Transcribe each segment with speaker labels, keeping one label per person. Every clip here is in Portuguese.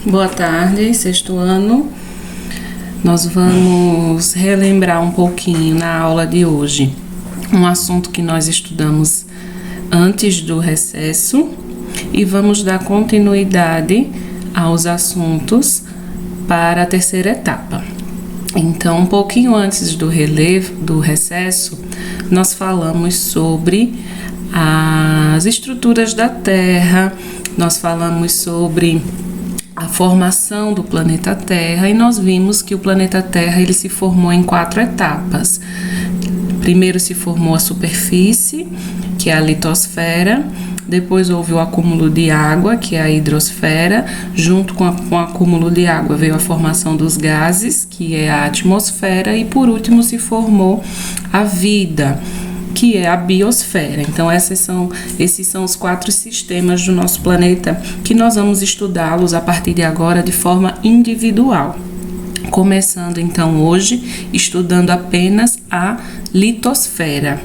Speaker 1: Boa tarde, sexto ano. Nós vamos relembrar um pouquinho na aula de hoje um assunto que nós estudamos antes do recesso e vamos dar continuidade aos assuntos para a terceira etapa. Então, um pouquinho antes do recesso, nós falamos sobre as estruturas da Terra, nós falamos sobre a formação do planeta Terra e nós vimos que o planeta Terra ele se formou em 4 etapas. Primeiro se formou a superfície, que é a litosfera, depois houve o acúmulo de água, que é a hidrosfera, junto com o acúmulo de água veio a formação dos gases, que é a atmosfera, e por último se formou a vida, que é a biosfera. Então, esses são os 4 sistemas do nosso planeta que nós vamos estudá-los a partir de agora de forma individual. Começando então hoje, estudando apenas a litosfera,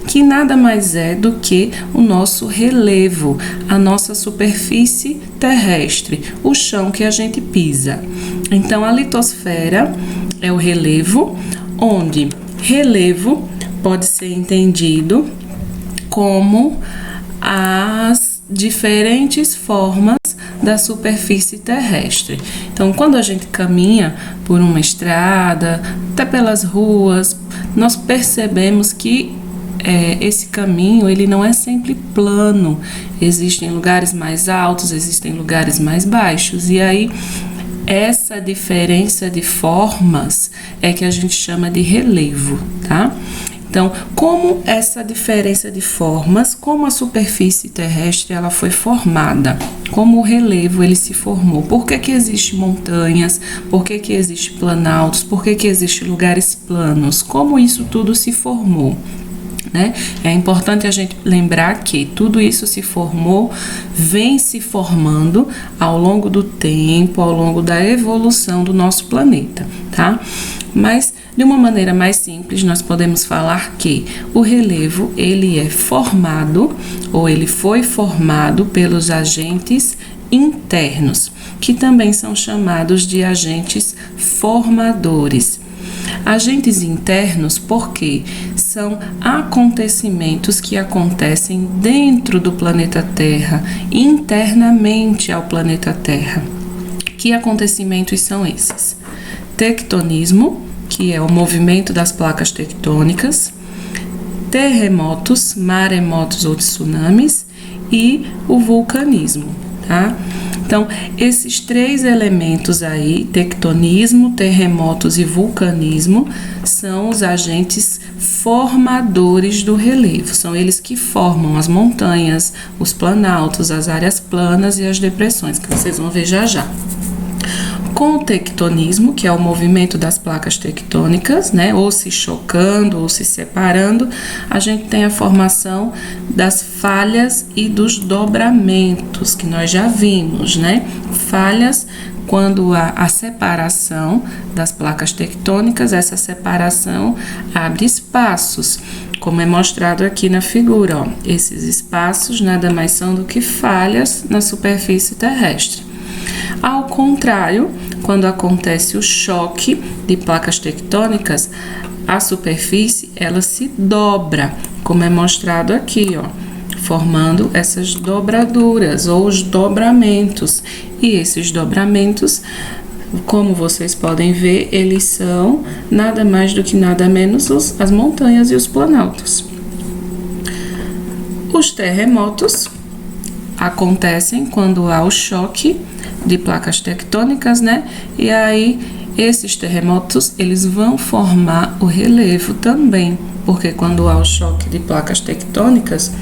Speaker 1: que nada mais é do que o nosso relevo, a nossa superfície terrestre, o chão que a gente pisa. Então, a litosfera é o relevo, onde relevo pode ser entendido como as diferentes formas da superfície terrestre. Então, quando a gente caminha por uma estrada, até pelas ruas, nós percebemos que esse caminho ele não é sempre plano. Existem lugares mais altos, existem lugares mais baixos, e aí essa diferença de formas é que a gente chama de relevo, tá? Então, como essa diferença de formas, como a superfície terrestre ela foi formada, como o relevo ele se formou, por que existem montanhas, por que existem planaltos, por que existem lugares planos, como isso tudo se formou, né? É importante a gente lembrar que tudo isso se formou, vem se formando ao longo do tempo, ao longo da evolução do nosso planeta, tá? Mas de uma maneira mais simples, nós podemos falar que o relevo ele é formado ou ele foi formado pelos agentes internos, que também são chamados de agentes formadores. Agentes internos porque são acontecimentos que acontecem dentro do planeta Terra, internamente ao planeta Terra. Que acontecimentos são esses? Tectonismo, que é o movimento das placas tectônicas, terremotos, maremotos ou tsunamis e o vulcanismo, tá? Então, esses 3 elementos aí, tectonismo, terremotos e vulcanismo, são os agentes formadores do relevo. São eles que formam as montanhas, os planaltos, as áreas planas e as depressões, que vocês vão ver já já. Com o tectonismo, que é o movimento das placas tectônicas, né, ou se chocando ou se separando, a gente tem a formação das falhas e dos dobramentos, que nós já vimos, né? Falhas quando há a separação das placas tectônicas, essa separação abre espaços, como é mostrado aqui na figura, ó. Esses espaços nada mais são do que falhas na superfície terrestre. Ao contrário, quando acontece o choque de placas tectônicas, a superfície ela se dobra, como é mostrado aqui, ó, formando essas dobraduras ou os dobramentos. E esses dobramentos, como vocês podem ver, eles são nada mais do que nada menos as montanhas e os planaltos. Os terremotos acontecem quando há o choque de placas tectônicas, né? E aí esses terremotos eles vão formar o relevo também, porque quando há o choque de placas tectônicas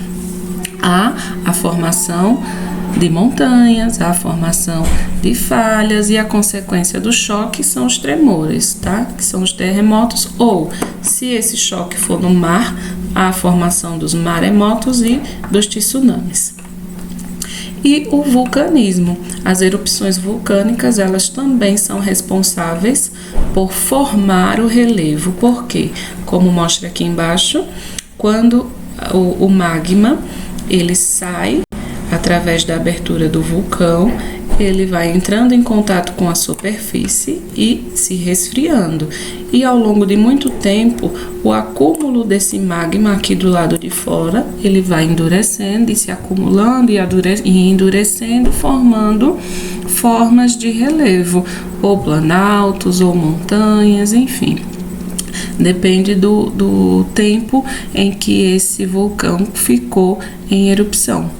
Speaker 1: há a formação de montanhas, há a formação de falhas, e a consequência do choque são os tremores, tá? Que são os terremotos, ou se esse choque for no mar, há a formação dos maremotos e dos tsunamis. E o vulcanismo. As erupções vulcânicas, elas também são responsáveis por formar o relevo. Por quê? Como mostra aqui embaixo, quando o magma, ele sai através da abertura do vulcão, ele vai entrando em contato com a superfície e se resfriando. E ao longo de muito tempo, o acúmulo desse magma aqui do lado de fora, ele vai endurecendo e se acumulando e endurecendo, formando formas de relevo, ou planaltos, ou montanhas, enfim. Depende do tempo em que esse vulcão ficou em erupção.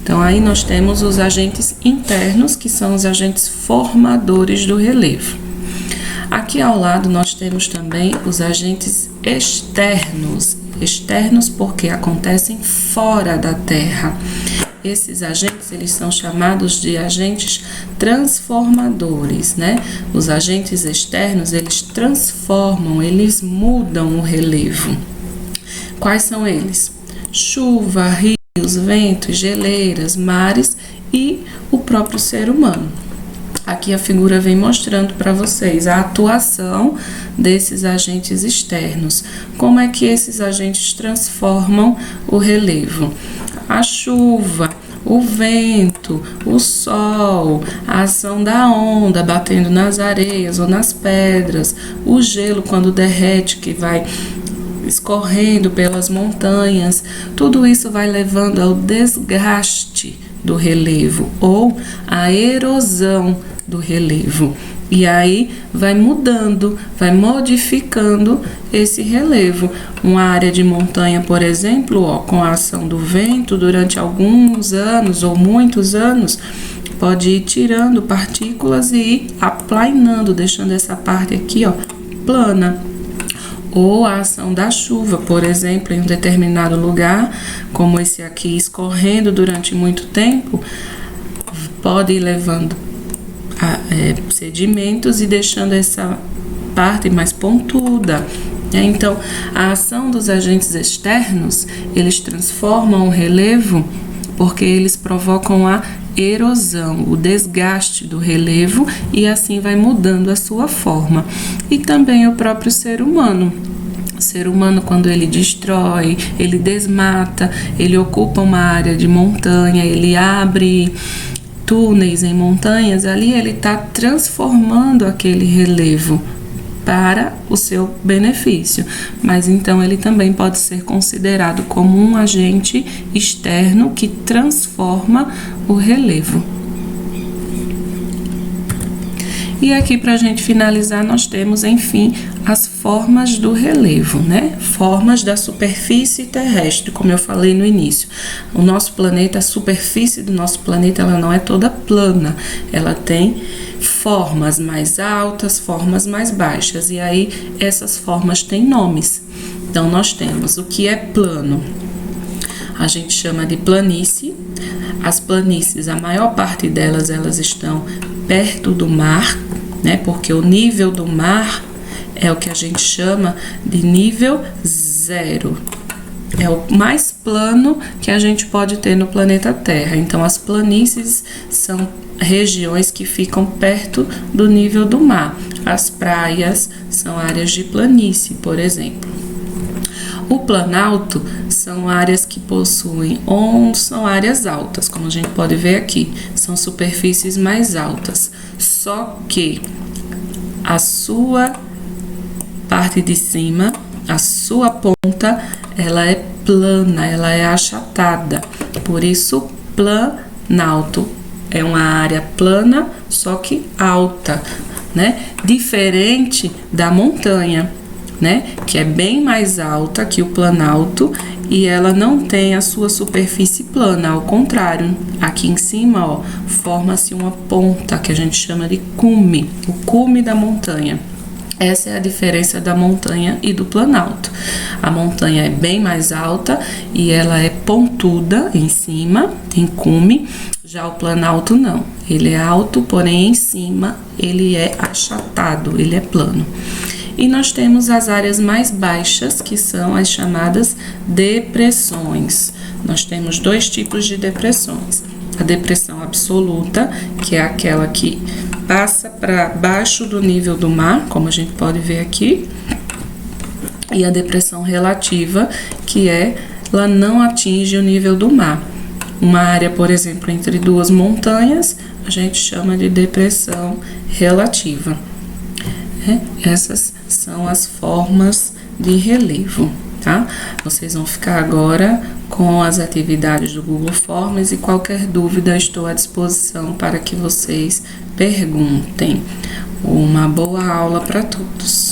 Speaker 1: Então, aí nós temos os agentes internos, que são os agentes formadores do relevo. Aqui ao lado nós temos também os agentes externos. Externos porque acontecem fora da Terra. Esses agentes, eles são chamados de agentes transformadores, né? Os agentes externos, eles transformam, eles mudam o relevo. Quais são eles? Chuva, rios, ventos, geleiras, mares e o próprio ser humano. Aqui a figura vem mostrando para vocês a atuação desses agentes externos. Como é que esses agentes transformam o relevo? A chuva, o vento, o sol, a ação da onda batendo nas areias ou nas pedras, o gelo quando derrete, que vai escorrendo pelas montanhas, tudo isso vai levando ao desgaste do relevo ou à erosão do relevo. E aí vai mudando, vai modificando esse relevo. Uma área de montanha, por exemplo, com a ação do vento durante alguns anos ou muitos anos, pode ir tirando partículas e ir aplainando, deixando essa parte aqui, plana. Ou a ação da chuva, por exemplo, em um determinado lugar, como esse aqui, escorrendo durante muito tempo, pode ir levando sedimentos e deixando essa parte mais pontuda. Então, a ação dos agentes externos, eles transformam o relevo porque eles provocam a erosão, o desgaste do relevo e assim vai mudando a sua forma. E também o próprio ser humano. O ser humano, quando ele destrói, ele desmata, ele ocupa uma área de montanha, ele abre túneis em montanhas, ali ele está transformando aquele relevo para o seu benefício, mas então ele também pode ser considerado como um agente externo que transforma o relevo. E aqui, para a gente finalizar, nós temos, enfim, as formas do relevo, né? Formas da superfície terrestre, como eu falei no início. O nosso planeta, a superfície do nosso planeta, ela não é toda plana. Ela tem formas mais altas, formas mais baixas. E aí, essas formas têm nomes. Então, nós temos o que é plano. A gente chama de planície. As planícies, a maior parte delas, elas estão perto do mar, né? Porque o nível do mar é o que a gente chama de nível zero. É o mais plano que a gente pode ter no planeta Terra. Então, as planícies são regiões que ficam perto do nível do mar. As praias são áreas de planície, por exemplo. O planalto são áreas que possuem, ou são áreas altas, como a gente pode ver aqui, são superfícies mais altas. Só que a sua parte de cima, a sua ponta, ela é plana, ela é achatada. Por isso, planalto é uma área plana, só que alta, né? Diferente da montanha, né? Que é bem mais alta que o planalto e ela não tem a sua superfície plana, ao contrário, aqui em cima, ó, forma-se uma ponta que a gente chama de cume, o cume da montanha. Essa é a diferença da montanha e do planalto. A montanha é bem mais alta e ela é pontuda em cima, tem cume. Já o planalto não. Ele é alto, porém em cima ele é achatado, ele é plano. E nós temos as áreas mais baixas, que são as chamadas depressões. Nós temos dois tipos de depressões. A depressão absoluta, que é aquela que passa para baixo do nível do mar, como a gente pode ver aqui. E a depressão relativa, que ela não atinge o nível do mar. Uma área, por exemplo, entre duas montanhas, a gente chama de depressão relativa. Essas são as formas de relevo, tá? Vocês vão ficar agora com as atividades do Google Forms e qualquer dúvida estou à disposição para que vocês perguntem. Uma boa aula para todos.